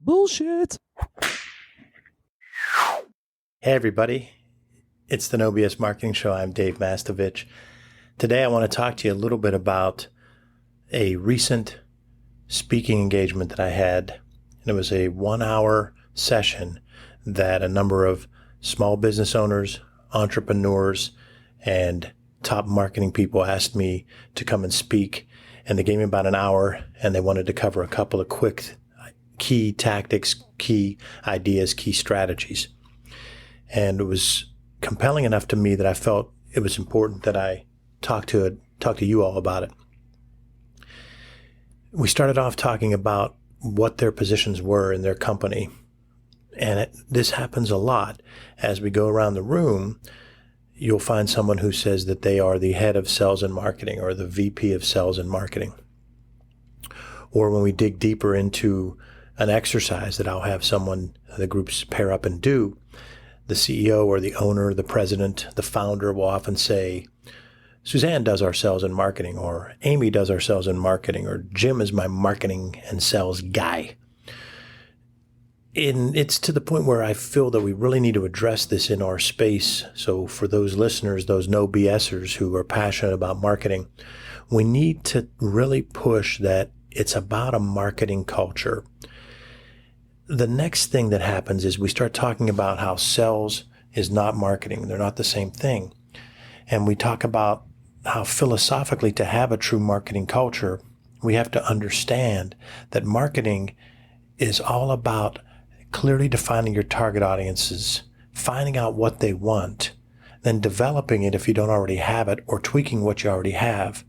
Bullshit. Hey everybody, it's the No BS Marketing Show. I'm Dave Mastovich. Today I want to talk to you a little bit about a recent speaking engagement that I had. And it was a 1-hour session that a number of small business owners, entrepreneurs, and top marketing people asked me to come and speak. And they gave me about an hour and they wanted to cover a couple of quick key tactics, key ideas, key strategies. And it was compelling enough to me that I felt it was important that I talk to you all about it. We started off talking about what their positions were in their company. And this happens a lot. As we go around the room, you'll find someone who says that they are the head of sales and marketing or the VP of sales and marketing. Or when we dig deeper into an exercise that I'll have someone, the groups pair up and do, the CEO or the owner, the president, the founder will often say, Suzanne does our sales and marketing, or Amy does our sales and marketing, or Jim is my marketing and sales guy. And it's to the point where I feel that we really need to address this in our space. So for those listeners, those no BSers who are passionate about marketing, we need to really push that it's about a marketing culture. The next thing that happens is we start talking about how sales is not marketing. They're not the same thing. And we talk about how philosophically to have a true marketing culture, we have to understand that marketing is all about clearly defining your target audiences, finding out what they want, then developing it if you don't already have it, or tweaking what you already have,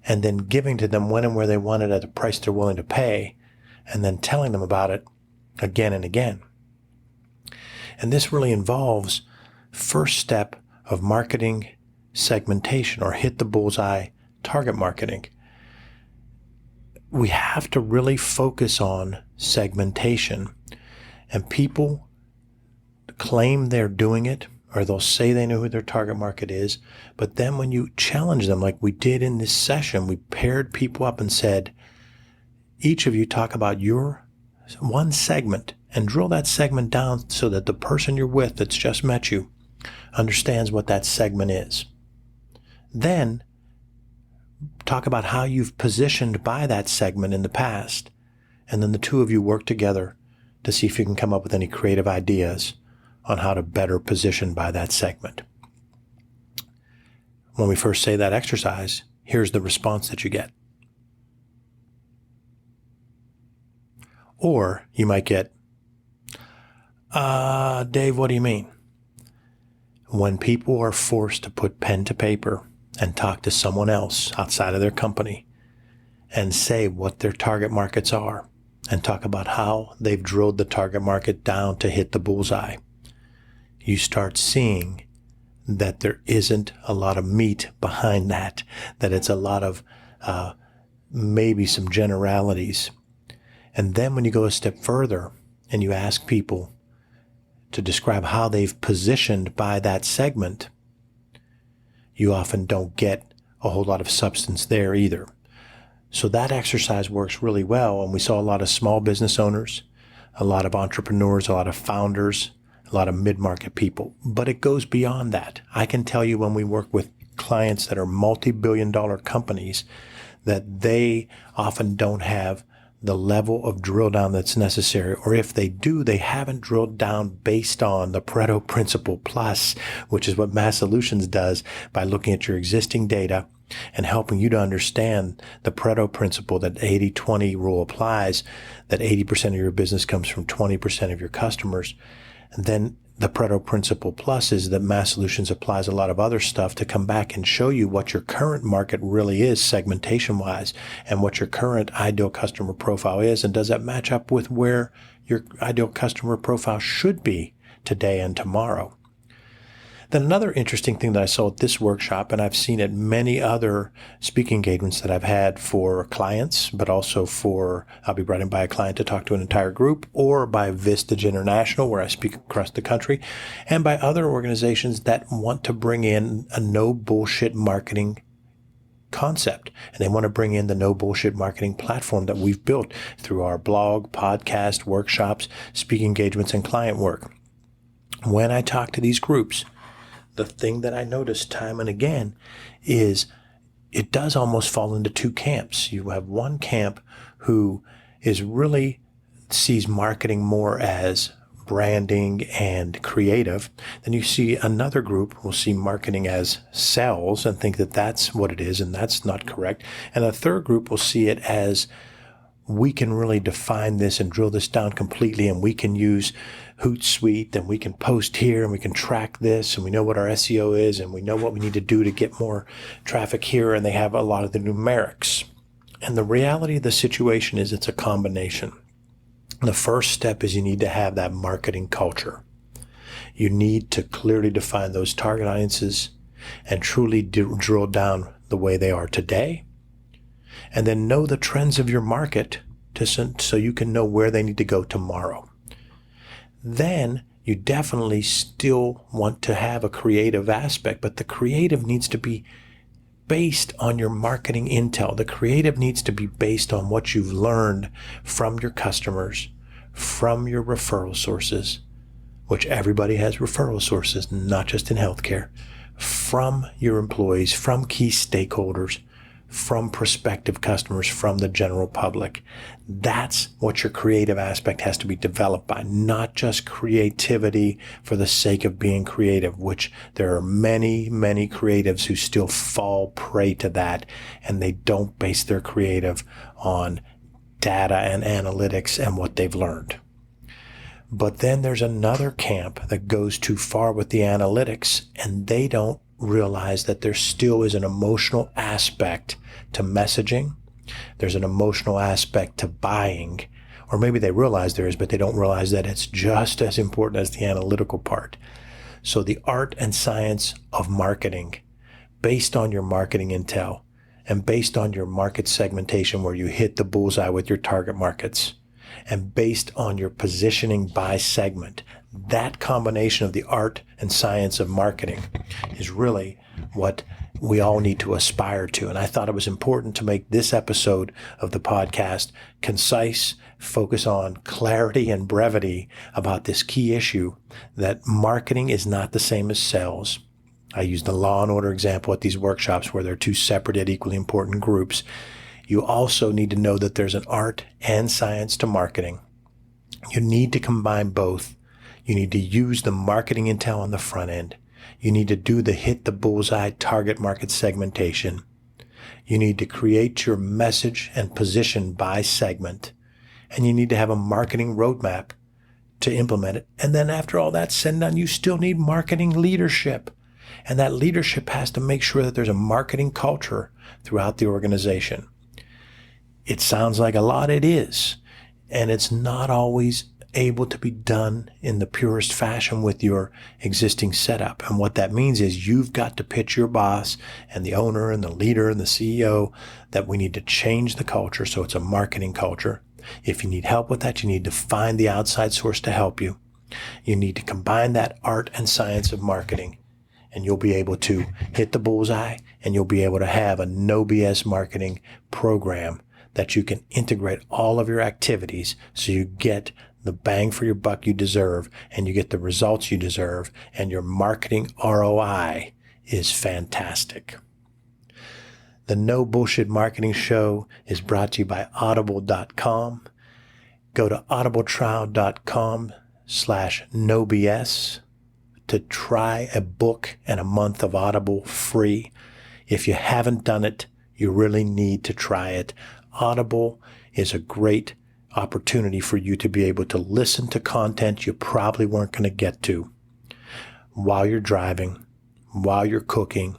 and then giving to them when and where they want it at a price they're willing to pay, and then telling them about it again and again. And this really involves first step of marketing segmentation, or hit the bullseye target marketing. We have to really focus on segmentation, and people claim they're doing it, or they'll say they know who their target market is. But then when you challenge them, like we did in this session, we paired people up and said, each of you talk about your one segment and drill that segment down so that the person you're with that's just met you understands what that segment is. Then talk about how you've positioned by that segment in the past. And then the two of you work together to see if you can come up with any creative ideas on how to better position by that segment. When we first say that exercise, here's the response that you get. Or you might get, Dave, what do you mean? When people are forced to put pen to paper and talk to someone else outside of their company and say what their target markets are and talk about how they've drilled the target market down to hit the bullseye, you start seeing that there isn't a lot of meat behind that it's a lot of maybe some generalities. And then when you go a step further and you ask people to describe how they've positioned by that segment, you often don't get a whole lot of substance there either. So that exercise works really well. And we saw a lot of small business owners, a lot of entrepreneurs, a lot of founders, a lot of mid-market people. But it goes beyond that. I can tell you when we work with clients that are multi-billion-dollar companies that they often don't have the level of drill down that's necessary, or if they do, they haven't drilled down based on the Pareto Principle Plus, which is what Mass Solutions does by looking at your existing data and helping you to understand the Pareto Principle, that 80-20 rule applies, that 80% of your business comes from 20% of your customers. And then the Pareto Principle Plus is that Mass Solutions applies a lot of other stuff to come back and show you what your current market really is segmentation-wise and what your current ideal customer profile is, and does that match up with where your ideal customer profile should be today and tomorrow. Then another interesting thing that I saw at this workshop, and I've seen at many other speaking engagements that I've had for clients, but also I'll be brought in by a client to talk to an entire group, or by Vistage International, where I speak across the country, and by other organizations that want to bring in a no bullshit marketing concept, and they want to bring in the no bullshit marketing platform that we've built through our blog, podcast, workshops, speaking engagements, and client work. When I talk to these groups, the thing that I notice time and again is it does almost fall into two camps. You have one camp who is really sees marketing more as branding and creative. Then you see another group will see marketing as sales and think that that's what it is, and that's not correct. And a third group will see it as we can really define this and drill this down completely, and we can use Hootsuite, and we can post here, and we can track this, and we know what our SEO is, and we know what we need to do to get more traffic here, and they have a lot of the numerics. And the reality of the situation is it's a combination. The first step is you need to have that marketing culture. You need to clearly define those target audiences and truly drill down the way they are today. And then know the trends of your market so you can know where they need to go tomorrow. Then you definitely still want to have a creative aspect, but the creative needs to be based on your marketing intel. The creative needs to be based on what you've learned from your customers, from your referral sources, which everybody has referral sources, not just in healthcare, from your employees, from key stakeholders, from prospective customers, from the general public. That's what your creative aspect has to be developed by, not just creativity for the sake of being creative, which there are many, many creatives who still fall prey to that, and they don't base their creative on data and analytics and what they've learned. But then there's another camp that goes too far with the analytics, and they don't realize that there still is an emotional aspect to messaging. There's an emotional aspect to buying, or maybe they realize there is, but they don't realize that it's just as important as the analytical part. So the art and science of marketing, based on your marketing intel and based on your market segmentation where you hit the bullseye with your target markets, and based on your positioning by segment, that combination of the art and science of marketing is really what we all need to aspire to. And I thought it was important to make this episode of the podcast concise, focus on clarity and brevity about this key issue that marketing is not the same as sales. I use the Law and Order example at these workshops where they're two separate yet equally important groups. You also need to know that there's an art and science to marketing. You need to combine both. You need to use the marketing intel on the front end. You need to do the hit the bullseye target market segmentation. You need to create your message and position by segment. And you need to have a marketing roadmap to implement it. And then after all that's said and done, you still need marketing leadership. And that leadership has to make sure that there's a marketing culture throughout the organization. It sounds like a lot, it is. And it's not always able to be done in the purest fashion with your existing setup. And what that means is you've got to pitch your boss and the owner and the leader and the CEO that we need to change the culture so it's a marketing culture. If you need help with that, you need to find the outside source to help you. You need to combine that art and science of marketing, and you'll be able to hit the bullseye, and you'll be able to have a no BS marketing program that you can integrate all of your activities so you get the bang for your buck you deserve, and you get the results you deserve, and your marketing ROI is fantastic. The No Bullshit Marketing Show is brought to you by audible.com. Go to audibletrial.com/nobs to try a book and a month of Audible free. If you haven't done it, you really need to try it. Audible is a great opportunity for you to be able to listen to content you probably weren't going to get to while you're driving, while you're cooking,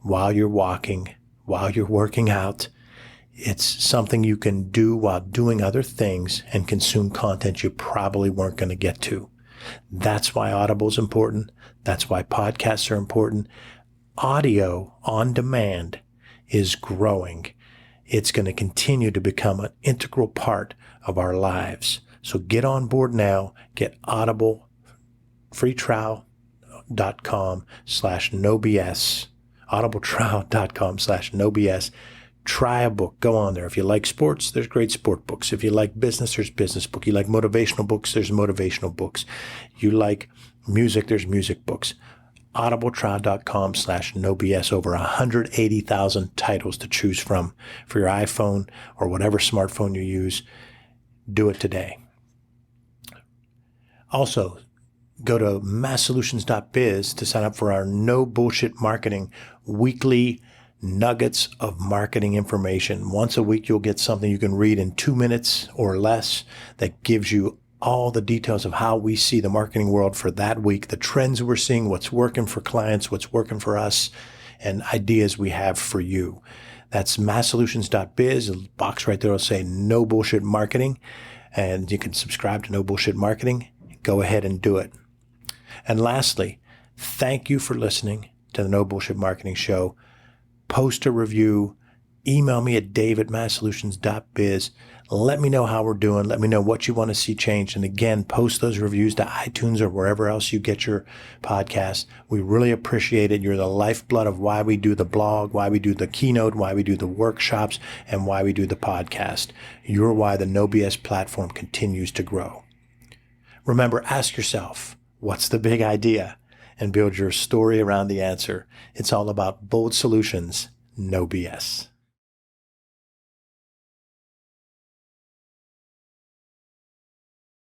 while you're walking, while you're working out. It's something you can do while doing other things and consume content you probably weren't going to get to. That's why Audible is important. That's why podcasts are important. Audio on demand is growing. It's going to continue to become an integral part of our lives. So get on board now. Get Audible, freetrial.com/nobs audibletrial.com/nobs. Try a book. Go on there. If you like sports, there's great sport books. If you like business, there's business book. You like motivational books, there's motivational books. You like music, there's music books. audibletrial.com/nobs. Over 180,000 titles to choose from for your iPhone or whatever smartphone you use. Do it today. Also, go to masssolutions.biz to sign up for our No Bullshit Marketing weekly nuggets of marketing information. Once a week, you'll get something you can read in 2 minutes or less that gives you all the details of how we see the marketing world for that week, the trends we're seeing, what's working for clients, what's working for us, and ideas we have for you. That's masssolutions.biz. A box right there will say No Bullshit Marketing, and you can subscribe to No Bullshit Marketing. Go ahead and do it. And lastly, thank you for listening to the No Bullshit Marketing Show. Post a review. Email me at dave@masssolutions.biz. Let me know how we're doing. Let me know what you want to see changed. And again, post those reviews to iTunes or wherever else you get your podcast. We really appreciate it. You're the lifeblood of why we do the blog, why we do the keynote, why we do the workshops, and why we do the podcast. You're why the No BS platform continues to grow. Remember, ask yourself, what's the big idea? And build your story around the answer. It's all about bold solutions, no BS.